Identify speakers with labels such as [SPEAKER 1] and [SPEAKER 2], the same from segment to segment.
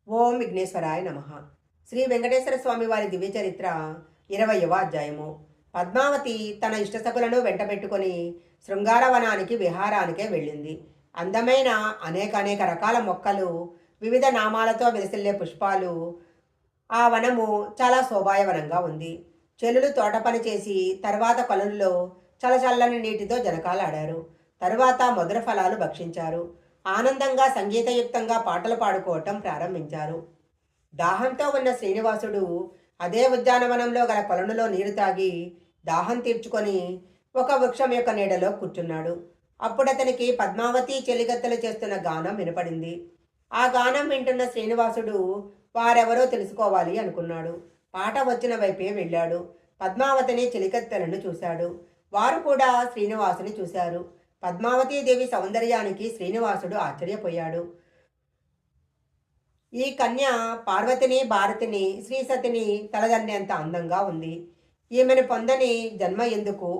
[SPEAKER 1] ఓం విఘ్నేశ్వరాయ నమ. శ్రీ వెంకటేశ్వర స్వామి వారి దివ్య చరిత్ర 20వ అధ్యాయము. పద్మావతి తన ఇష్టసకులను వెంటబెట్టుకొని శృంగారవనానికి విహారానికే వెళ్ళింది. అందమైన అనేక రకాల మొక్కలు, వివిధ నామాలతో విలసిల్లే పుష్పాలు, ఆ వనము చాలా శోభాయవనంగా ఉంది. చెల్లులు తోట పని చేసి తర్వాత కొలనులో చల్లచల్లని నీటితో జనకాలాడారు. తరువాత మధుర ఫలాలు భక్షించారు. ఆనందంగా సంగీతయుక్తంగా పాటలు పాడుకోవటం ప్రారంభించారు. దాహంతో ఉన్న శ్రీనివాసుడు అదే ఉద్యానవనంలో గల కొలనులో నీరు తాగి దాహం తీర్చుకొని ఒక వృక్షం యొక్క నీడలో కూర్చున్నాడు. అప్పుడతనికి పద్మావతి చెలిగత్తలు చేస్తున్న గానం వినపడింది. ఆ గానం వింటున్న శ్రీనివాసుడు వారెవరో తెలుసుకోవాలి అనుకున్నాడు. పాట వచ్చిన వైపే వెళ్ళాడు. పద్మావతిని చెలికత్తెలను చూశాడు. వారు కూడా శ్రీనివాసుని చూశారు. పద్మావతీదేవి సౌందర్యానికి శ్రీనివాసుడు ఆశ్చర్యపోయాడు. ఈ కన్య పార్వతిని భారతిని శ్రీసతిని తలదన్నేంత అందంగా ఉంది. ఈమెను పొందని జన్మ ఎందుకు?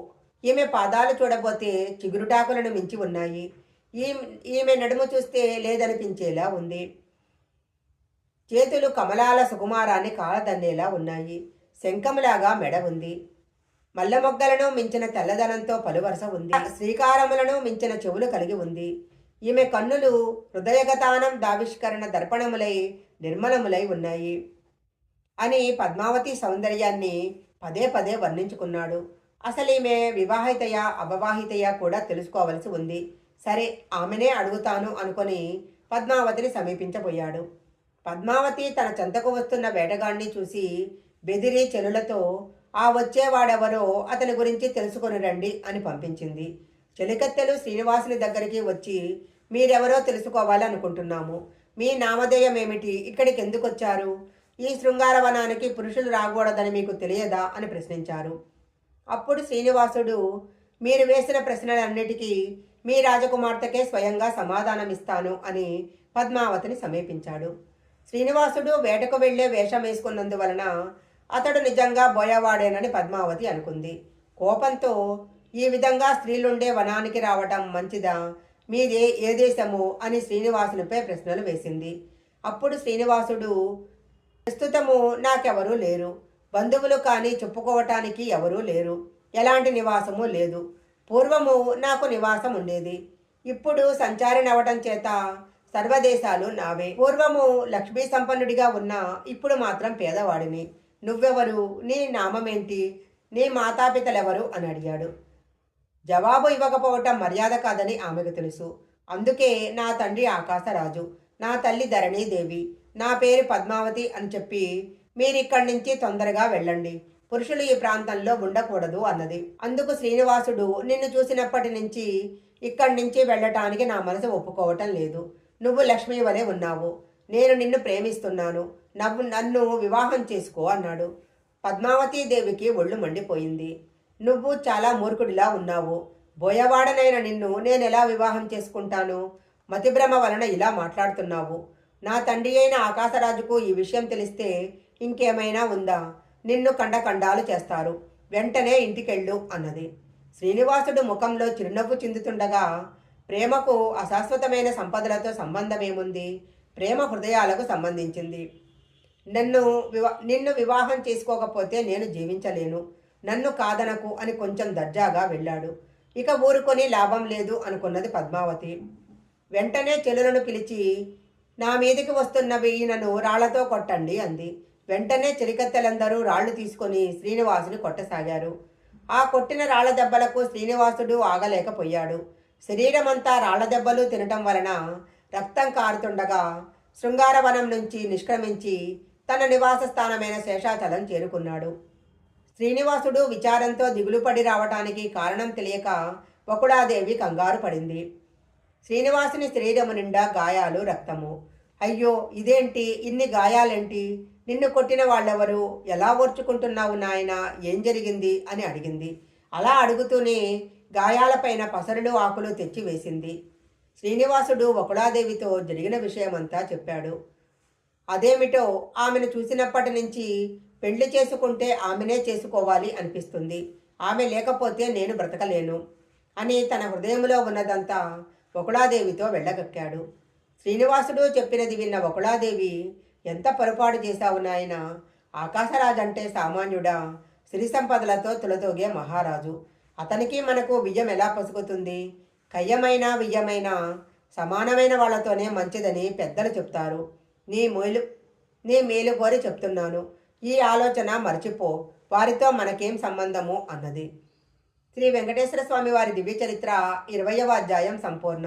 [SPEAKER 1] ఈమె పాదాలు చూడబోతే చిగురుటాకులను మించి ఉన్నాయి. ఈమె నడుము చూస్తే లేదనిపించేలా ఉంది. చేతులు కమలాల సుకుమారాన్ని కాలదన్నేలా ఉన్నాయి. శంఖములాగా మెడ ఉంది. మల్ల మొగ్గలను మించిన తెల్లదనంతో పలువరస ఉంది. శ్రీకారములను మించిన చెవులు కలిగి ఉంది. ఈమె కన్నులు హృదయగతానం దావిష్కరణ దర్పణములై నిర్మలములై ఉన్నాయి అని పద్మావతి సౌందర్యాన్ని పదే పదే వర్ణించుకున్నాడు. అసలు ఈమె వివాహితయా అవివాహితయా కూడా తెలుసుకోవలసి ఉంది. సరే, ఆమెనే అడుగుతాను అనుకొని పద్మావతిని సమీపించబోయాడు. పద్మావతి తన చెంతకు వస్తున్న వేటగాడిని చూసి బెదిరి చెలులతో ఆ వచ్చేవాడెవరో అతని గురించి తెలుసుకొని రండి అని పంపించింది. చెలికత్తెలు శ్రీనివాసుని దగ్గరికి వచ్చి, మీరెవరో తెలుసుకోవాలనుకుంటున్నాము. మీ నామధేయం ఏమిటి? ఇక్కడికి ఎందుకు వచ్చారు? ఈ శృంగారవనానికి పురుషులు రాకూడదని మీకు తెలియదా అని ప్రశ్నించారు. అప్పుడు శ్రీనివాసుడు, మీరు వేసిన ప్రశ్నలన్నిటికీ మీ రాజకుమార్తెకే స్వయంగా సమాధానమిస్తాను అని పద్మావతిని సమీపించాడు. శ్రీనివాసుడు వేటకు వెళ్లే వేషం వేసుకున్నందువలన అతడు నిజంగా బోయవాడేనని పద్మావతి అనుకుంది. కోపంతో, ఈ విధంగా స్త్రీలుండే వనానికి రావటం మంచిదా? మీదే ఏ దేశము అని శ్రీనివాసునిపై ప్రశ్నలు వేసింది. అప్పుడు శ్రీనివాసుడు, ప్రస్తుతము నాకెవరూ లేరు. బంధువులు కానీ చెప్పుకోవటానికి ఎవరూ లేరు. ఎలాంటి నివాసము లేదు. పూర్వము నాకు నివాసం ఉండేది. ఇప్పుడు సంచారినవటం చేత సర్వదేశాలు నావే. పూర్వము లక్ష్మీ సంపన్నుడిగా ఉన్నా ఇప్పుడు మాత్రం పేదవాడిని. నువ్వెవరు? నీ నామమేంటి? నీ మాతాపితలెవరు అని అడిగాడు. జవాబు ఇవ్వకపోవటం మర్యాద కాదని ఆమెకు తెలుసు. అందుకే నా తండ్రి ఆకాశరాజు, నా తల్లి ధరణీదేవి, నా పేరు పద్మావతి అని చెప్పి మీరిక్కడి నుంచి తొందరగా వెళ్ళండి. పురుషులు ఈ ప్రాంతంలో ఉండకూడదు అన్నది. అందుకు శ్రీనివాసుడు, నిన్ను చూసినప్పటి నుంచి ఇక్కడి నుంచి వెళ్ళటానికి నా మనసు ఒప్పుకోవటం లేదు. నువ్వు లక్ష్మీ వలె ఉన్నావు. నేను నిన్ను ప్రేమిస్తున్నాను. నన్ను వివాహం చేసుకో అన్నాడు. పద్మావతీదేవికి ఒళ్ళు మండిపోయింది. నువ్వు చాలా మూర్ఖుడిలా ఉన్నావు. బోయవాడనైన నిన్ను నేనెలా వివాహం చేసుకుంటాను? మతిభ్రమ వలన ఇలా మాట్లాడుతున్నావు. నా తండ్రి అయిన ఆకాశరాజుకు ఈ విషయం తెలిస్తే ఇంకేమైనా ఉందా? నిన్ను కండకండాలు చేస్తారు. వెంటనే ఇంటికెళ్ళు అన్నది. శ్రీనివాసుడు ముఖంలో చిరునవ్వు చిందుతుండగా, ప్రేమకు అశాశ్వతమైన సంపదలతో సంబంధమేముంది? ప్రేమ హృదయాలకు సంబంధించింది. నిన్ను వివాహం చేసుకోకపోతే నేను జీవించలేను. నన్ను కాదనకు అని కొంచెం దర్జాగా వెళ్ళాడు. ఇక ఊరుకొని లాభం లేదు అనుకున్నది పద్మావతి. వెంటనే చెలులను పిలిచి, నా మీదికి వస్తున్న ఈయనను రాళ్లతో కొట్టండి అంది. వెంటనే చెలికత్తెలందరూ రాళ్లు తీసుకొని శ్రీనివాసుని కొట్టసాగారు. ఆ కొట్టిన రాళ్ల దెబ్బలకు శ్రీనివాసుడు ఆగలేకపోయాడు. శరీరమంతా రాళ్ల దెబ్బలు తినటం వలన రక్తం కారుతుండగా శృంగారవనం నుంచి నిష్క్రమించి తన నివాస స్థానమైన శేషాచలం చేరుకున్నాడు. శ్రీనివాసుడు విచారంతో దిగులుపడి రావటానికి కారణం తెలియక వకుడాదేవి కంగారు పడింది. శ్రీనివాసుని శరీరము నిండా గాయాలు, రక్తము. అయ్యో, ఇదేంటి? ఇన్ని గాయాలేంటి? నిన్ను కొట్టిన వాళ్ళెవరు? ఎలా ఓర్చుకుంటున్నావు నాయనా? ఏం జరిగింది అని అడిగింది. అలా అడుగుతూనే గాయాలపైన పసరులు ఆకులు తెచ్చి వేసింది. శ్రీనివాసుడు వకుడాదేవితో జరిగిన విషయమంతా చెప్పాడు. అదేమిటో, ఆమెను చూసినప్పటి నుంచి పెళ్లి చేసుకుంటే ఆమెనే చేసుకోవాలి అనిపిస్తుంది. ఆమె లేకపోతే నేను బ్రతకలేను అని తన హృదయంలో ఉన్నదంతా వకుడాదేవితో వెళ్ళగక్కాడు. శ్రీనివాసుడు చెప్పినది విన్న వకుడాదేవి ఎంత పొరపాటు చేశావు నాయన. ఆకాశరాజు అంటే సామాన్యుడా? సిరి సంపదలతో తులతూగే మహారాజు. అతనికి మనకు విజయం ఎలా పసుకుతుంది? కయ్యమైన వియ్యమైన సమానమైన వాళ్ళతోనే మంచిదని పెద్దలు చెప్తారు. నీ మేలు నీ మేలు కోరి చెప్తున్నాను. ఈ ఆలోచన మర్చిపో. వారితో మనకేం సంబంధము అన్నది. శ్రీ వెంకటేశ్వర స్వామి వారి దివ్య చరిత్ర 20వ అధ్యాయం సంపూర్ణం.